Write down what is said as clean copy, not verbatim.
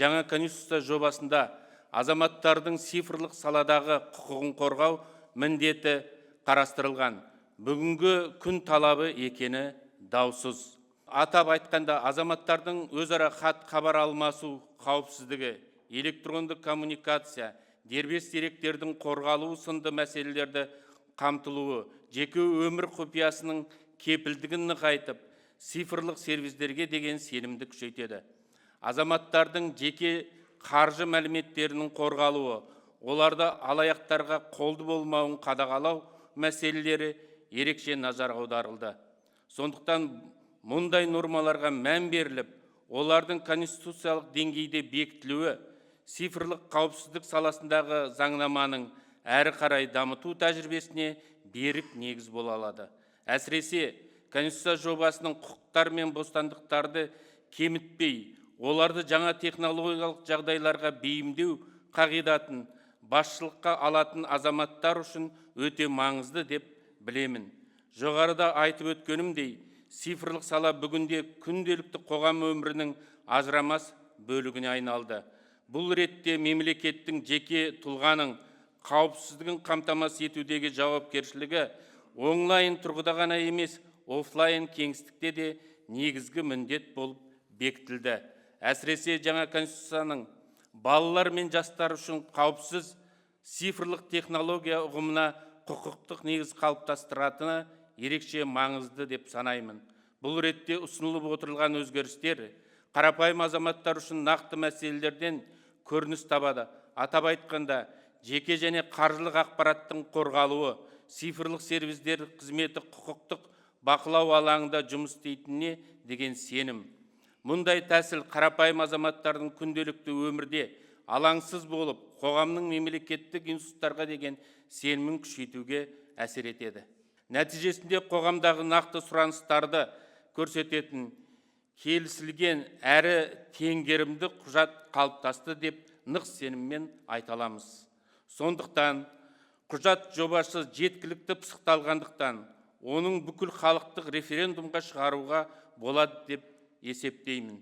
жаңа конституция жобасында азаматтардың цифрлық саладағы құқығын қорғау міндеті қарастырылған. Бүгінгі күн талабы екені даусыз. Атап айтқанда, азаматтардың өзара хабар алмасу қауіпсіздігі, электронды коммуникация, дербес деректердің қорғалуы сынды мәселелерді қамтылуы, жеке өмір құпиясының кепілдігін нығайтып, цифрлық сервистерге деген сенімді күшейтеді. Азаматтардың жеке қаржы мәліметтерінің қорғалуы, оларды алаяқтарға қолды болмауын қадағалау мәселелері ерекше назар аударылды. Сондықтан мұндай нормаларға мән беріліп, олардың конституциялық деңгейде бекітілуі цифрлық қауіпсіздік саласындағы заңнаманың әрі қарай дамыту тәжірибесіне берік негіз бола алады. Әсіресе конституция жобасының құқықтар мен бостандықтарды кемітпей, оларды жаңа технологиялық жағдайларға бейімдеу қағидатын басшылыққа алатын азаматтар үшін өте маңызды деп білемін. Жоғарыда айтып өткенімдей, цифрлық сала бүгінде күнделікті қоғам өмірінің ажырамас бөлігіне айналды. Бұл ретте мемлекеттің жеке тұлғаның қауіпсіздігін қамтамасыз етудегі жауапкершілігі онлайн тұрғыда ғана емес, офлайн кеңістікте де негізгі міндет болып бекітілді. Әсіресе жаңа конституцияның балалар мен жастар үшін қауіпсіз цифрлық технология ұғымына құқықтық негіз қалыптастыратыны ерекше маңызды деп санаймын. Бұл ретте ұсынылып отырылған өзгерістер қарапайым азаматтар үшін нақты мәселелерден көрініс табады. Атап айтқанда, жеке және қаржылық ақпараттың қорғалуы, цифрлық сервистер қызметі құқықтық бақылау алаңында жұмыс істейтініне деген сенім. Мұндай тәсіл қарапайым азаматтардың күнделікті өмірде алаңсыз болып, қоғамның мемлекеттік институттарға деген сенімін күшейтуге әсер етеді. Нәтижесінде қоғамдағы нақты сұраныстарды көрсететін келісілген әрі теңгерімді құжат қалыптасты деп нық сеніммен айта аламыз. Сондықтан құжат жобасы жеткілікті пысықталғандықтан, оның бүкіл халықтық референдумға шығаруға болады деп есептеймін.